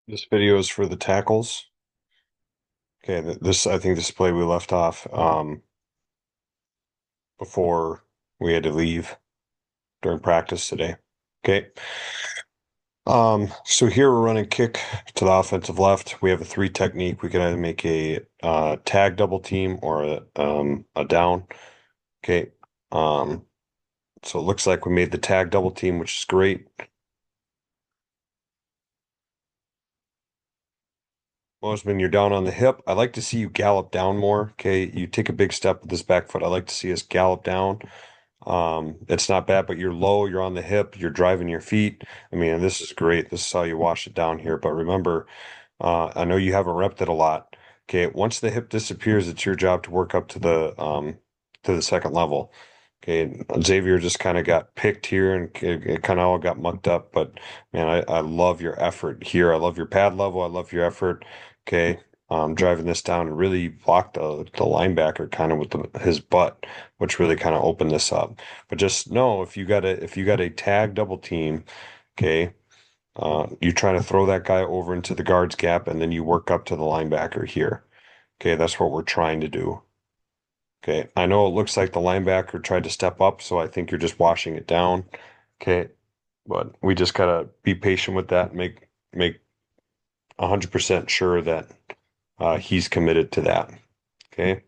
This video is for the tackles. Okay, I think this play we left off before we had to leave during practice today. Okay. So here we're running kick to the offensive left. We have a three technique. We can either make a tag double team or a down. Okay. Um, so it looks like we made the tag double team, which is great. Mosman, you're down on the hip. I like to see you gallop down more. Okay, you take a big step with this back foot. I like to see us gallop down. It's not bad, but you're low, you're on the hip, you're driving your feet. I mean, this is great. This is how you wash it down here. But remember, I know you haven't repped it a lot. Okay, once the hip disappears, it's your job to work up to the second level. Okay, Xavier just kind of got picked here and it kind of all got mucked up. But man, I love your effort here. I love your pad level. I love your effort. Okay, driving this down and really blocked the linebacker kind of with his butt, which really kind of opened this up. But just know if you got a tag double team, okay, you try to throw that guy over into the guard's gap and then you work up to the linebacker here. Okay, that's what we're trying to do. Okay, I know it looks like the linebacker tried to step up, so I think you're just washing it down. Okay, but we just gotta be patient with that and make 100% sure that he's committed to that. Okay,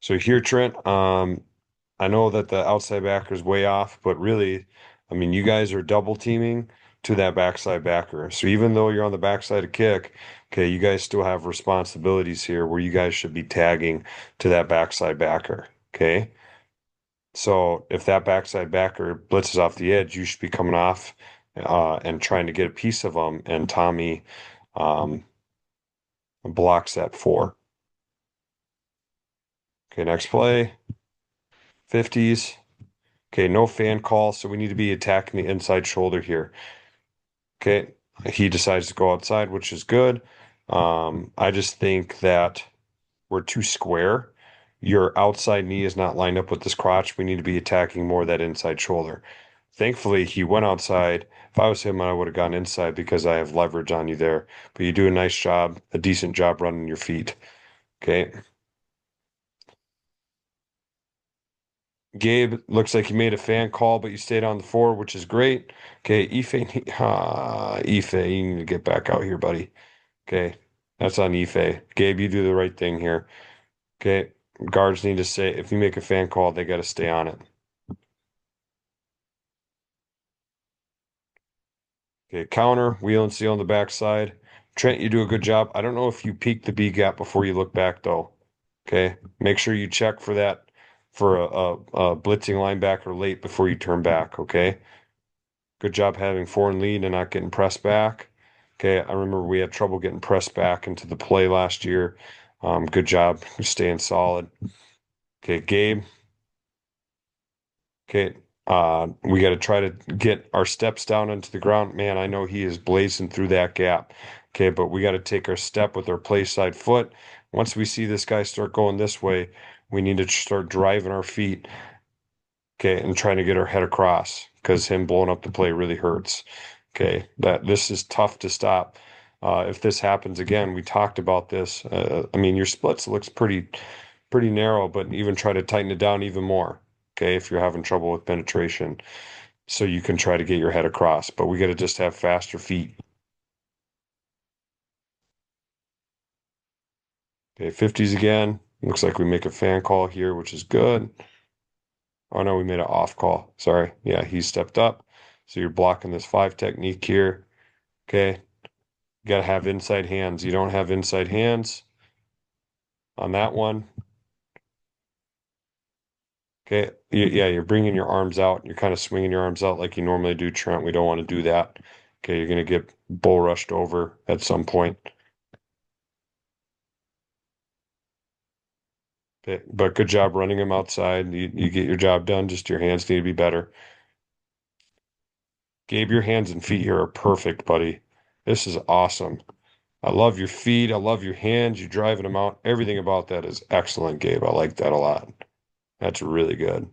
so here, Trent, I know that the outside backer is way off, but really, I mean, you guys are double teaming to that backside backer. So even though you're on the backside of kick, okay, you guys still have responsibilities here where you guys should be tagging to that backside backer. Okay. So if that backside backer blitzes off the edge, you should be coming off and trying to get a piece of them. And Tommy um, blocks that four. Okay, next play, 50s. Okay, no fan call, so we need to be attacking the inside shoulder here. Okay, he decides to go outside, which is good. I just think that we're too square. Your outside knee is not lined up with this crotch. We need to be attacking more of that inside shoulder. Thankfully, he went outside. If I was him, I would have gone inside because I have leverage on you there. But you do a nice job, a decent job running your feet. Okay. Gabe looks like you made a fan call, but you stayed on the four, which is great. Okay, Ife, you need to get back out here, buddy. Okay, that's on Ife. Gabe, you do the right thing here. Okay, guards need to say if you make a fan call, they got to stay on it. Okay, counter, wheel and seal on the backside. Trent, you do a good job. I don't know if you peek the B gap before you look back though. Okay, make sure you check for that for a blitzing linebacker late before you turn back. Okay. Good job having foreign lead and not getting pressed back. Okay, I remember we had trouble getting pressed back into the play last year. Good job staying solid. Okay, Gabe. Okay, we got to try to get our steps down into the ground. Man, I know he is blazing through that gap. Okay, but we got to take our step with our play side foot. Once we see this guy start going this way, we need to start driving our feet. Okay, and trying to get our head across because him blowing up the play really hurts. Okay, that this is tough to stop. If this happens again, we talked about this. I mean, your splits looks pretty narrow, but even try to tighten it down even more. Okay, if you're having trouble with penetration, so you can try to get your head across. But we got to just have faster feet. Okay, 50s again. Looks like we make a fan call here, which is good. Oh no, we made an off call. Sorry. Yeah, he stepped up. So you're blocking this five technique here. Okay. You got to have inside hands. You don't have inside hands on that one. Okay. Yeah, you're bringing your arms out. You're kind of swinging your arms out like you normally do, Trent. We don't want to do that. Okay. You're going to get bull rushed over at some point. Okay. But good job running him outside. You get your job done. Just your hands need to be better. Gabe, your hands and feet here are perfect, buddy. This is awesome. I love your feet. I love your hands. You're driving them out. Everything about that is excellent, Gabe. I like that a lot. That's really good.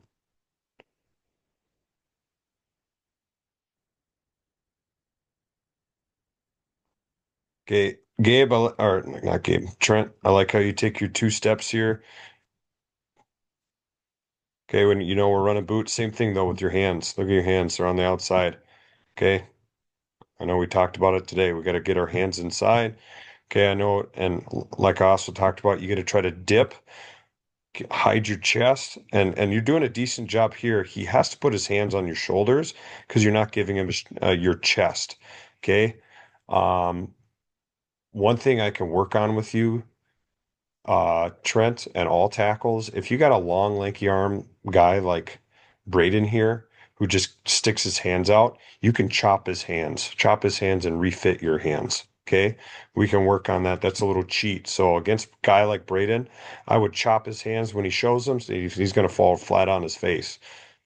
Okay, Gabe, or not Gabe, Trent, I like how you take your two steps here. Okay, when you know we're running boots, same thing though with your hands. Look at your hands, they're on the outside. Okay, I know we talked about it today. We got to get our hands inside. Okay, I know, and like I also talked about, you got to try to dip, hide your chest, and you're doing a decent job here. He has to put his hands on your shoulders because you're not giving him your chest. Okay, um, one thing I can work on with you, Trent, and all tackles, if you got a long, lanky arm guy like Braden here who just sticks his hands out, you can chop his hands and refit your hands. Okay, we can work on that. That's a little cheat. So against a guy like Braden, I would chop his hands when he shows them. So he's going to fall flat on his face,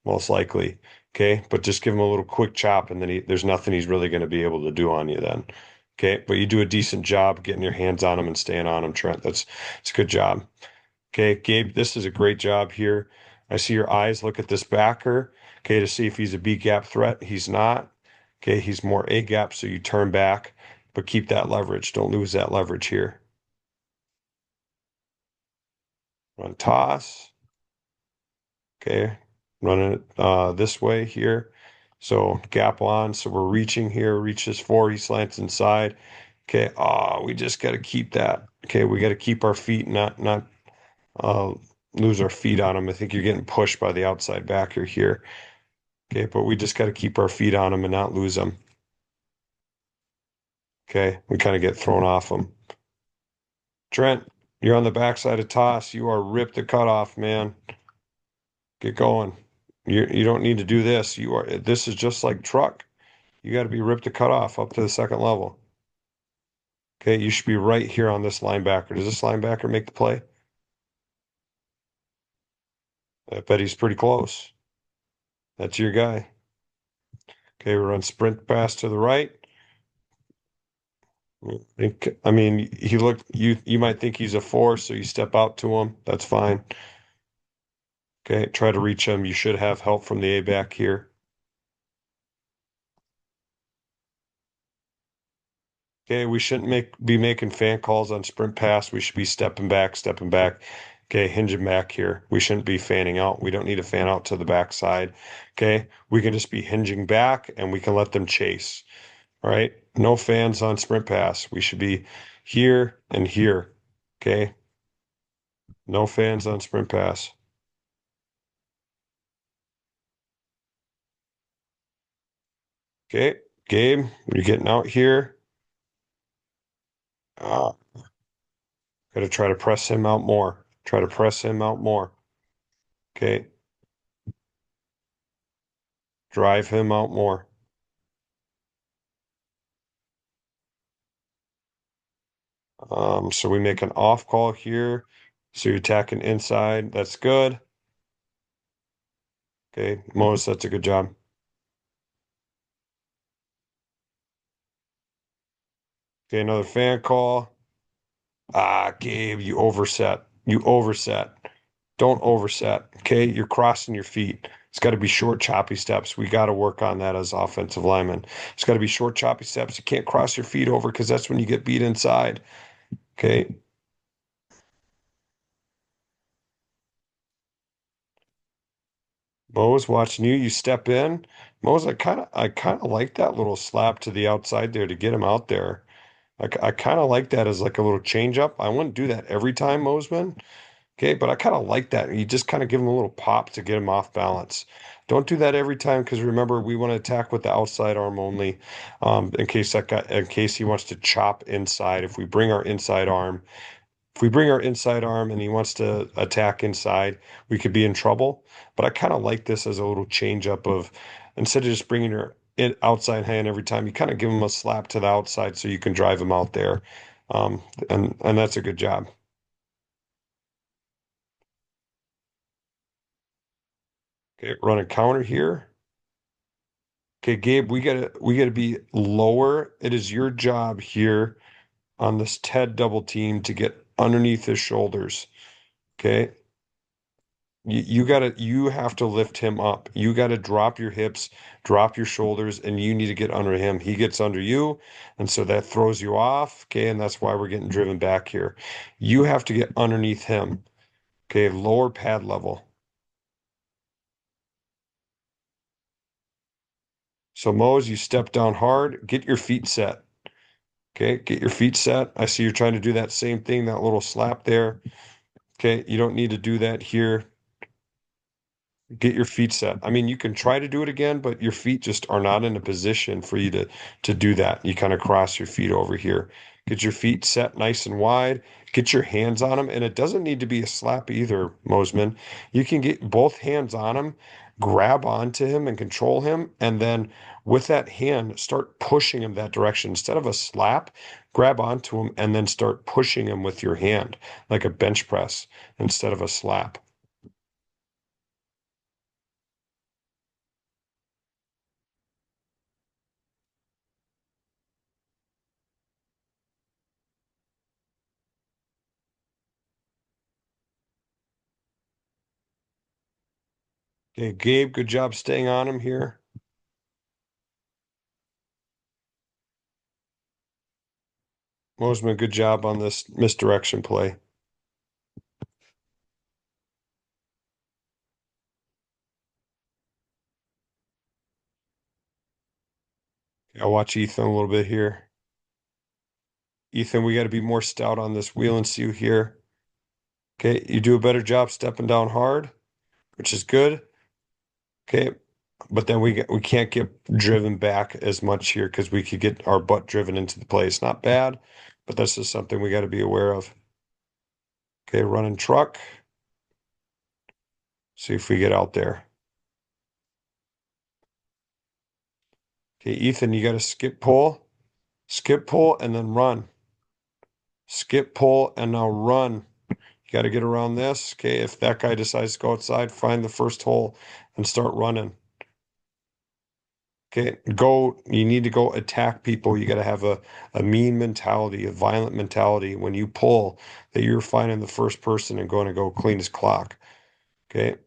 most likely. Okay, but just give him a little quick chop, and then there's nothing he's really going to be able to do on you then. Okay, but you do a decent job getting your hands on him and staying on him, Trent. It's a good job. Okay, Gabe, this is a great job here. I see your eyes. Look at this backer. Okay, to see if he's a B gap threat. He's not. Okay, he's more A gap, so you turn back, but keep that leverage. Don't lose that leverage here. Run toss. Okay, running it this way here. So gap on. So we're reaching here. Reach this four. He slants inside. Okay. We just got to keep that. Okay, we got to keep our feet, not uh, lose our feet on him. I think you're getting pushed by the outside backer here. Okay, but we just got to keep our feet on him and not lose him. Okay, we kind of get thrown off him. Trent, you're on the backside of toss. You are ripped the cutoff, man. Get going. You don't need to do this. You are. This is just like truck. You got to be ripped the cutoff up to the second level. Okay, you should be right here on this linebacker. Does this linebacker make the play? I bet he's pretty close. That's your guy. Okay, we run sprint pass to the right. I mean, he looked you might think he's a four, so you step out to him. That's fine. Okay, try to reach him. You should have help from the A back here. Okay, we shouldn't be making fan calls on sprint pass. We should be stepping back, stepping back. Okay, hinging back here. We shouldn't be fanning out. We don't need to fan out to the backside. Okay, we can just be hinging back and we can let them chase. All right, no fans on sprint pass. We should be here and here. Okay, no fans on sprint pass. Okay, Gabe, you're getting out here. Uh, Gotta try to press him out more. Try to press him out more. Okay, drive him out more. So we make an off call here. So you're attacking inside. That's good. Okay, Mose, that's a good job. Okay, another fan call. Gabe, you overset. You overset. Don't overset. Okay, you're crossing your feet. It's got to be short, choppy steps. We got to work on that as offensive linemen. It's got to be short, choppy steps. You can't cross your feet over because that's when you get beat inside. Okay. Mo's watching you. You step in. Mo's, I kind of like that little slap to the outside there to get him out there. I kind of like that as like a little change up. I wouldn't do that every time, Mosman. Okay, but I kind of like that. You just kind of give him a little pop to get him off balance. Don't do that every time because remember we want to attack with the outside arm only, in case he wants to chop inside. If we bring our inside arm and he wants to attack inside, we could be in trouble. But I kind of like this as a little change up of instead of just bringing your outside hand every time, you kind of give him a slap to the outside so you can drive him out there. And that's a good job. Okay, run a counter here. Okay, Gabe, we gotta be lower. It is your job here on this Ted double team to get underneath his shoulders. Okay. You have to lift him up. You gotta drop your hips, drop your shoulders, and you need to get under him. He gets under you, and so that throws you off. Okay, and that's why we're getting driven back here. You have to get underneath him. Okay, lower pad level. So Mose, you step down hard, get your feet set. Okay, get your feet set. I see you're trying to do that same thing, that little slap there. Okay, you don't need to do that here. Get your feet set. I mean, you can try to do it again, but your feet just are not in a position for you to do that. You kind of cross your feet over here. Get your feet set nice and wide. Get your hands on them, and it doesn't need to be a slap either, Mosman. You can get both hands on him, grab onto him and control him, and then with that hand, start pushing him that direction. Instead of a slap, grab onto him and then start pushing him with your hand, like a bench press instead of a slap. Okay, Gabe, good job staying on him here. Mosman, good job on this misdirection play. I'll watch Ethan a little bit here. Ethan, we got to be more stout on this wheel and see here. Okay, you do a better job stepping down hard, which is good. Okay, but then we can't get driven back as much here because we could get our butt driven into the place. Not bad, but this is something we got to be aware of. Okay, running truck. See if we get out there. Okay, Ethan, you got to skip pull, and then run. Skip pull and now run. You got to get around this. Okay, if that guy decides to go outside, find the first hole and start running. Okay, go. You need to go attack people. You got to have a mean mentality, a violent mentality. When you pull, that you're finding the first person and going to go clean his clock. Okay,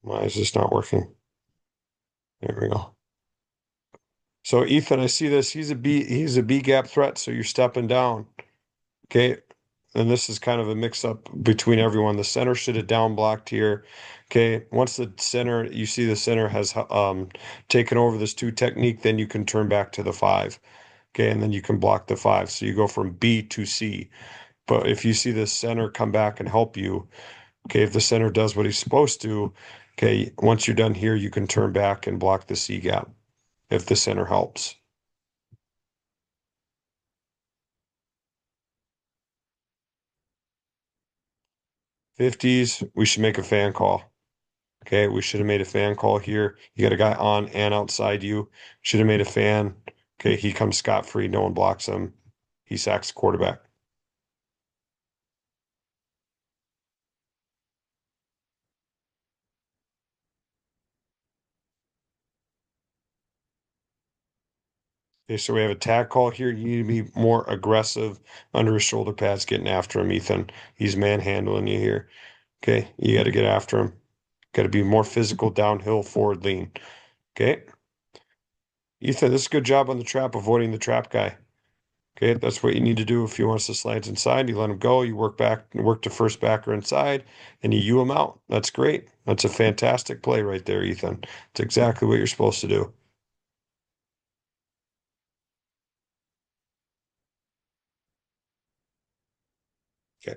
why is this not working? There we go. So Ethan, I see this. He's a B gap threat. So you're stepping down. Okay. And this is kind of a mix up between everyone. The center should have down blocked here. Okay. Once the center, you see the center has taken over this two technique, then you can turn back to the five. Okay. And then you can block the five. So you go from B to C. But if you see the center come back and help you, okay, if the center does what he's supposed to, okay, once you're done here, you can turn back and block the C gap if the center helps. 50s, we should make a fan call. Okay, we should have made a fan call here. You got a guy on and outside you. Should have made a fan. Okay, he comes scot-free. No one blocks him. He sacks the quarterback. Okay, so we have a tag call here. You need to be more aggressive under his shoulder pads, getting after him, Ethan. He's manhandling you here. Okay, you got to get after him. Got to be more physical, downhill, forward lean. Okay, Ethan, this is a good job on the trap, avoiding the trap guy. Okay, that's what you need to do if he wants to slide inside. You let him go. You work back, work to first backer inside, and you U him out. That's great. That's a fantastic play right there, Ethan. It's exactly what you're supposed to do. Okay.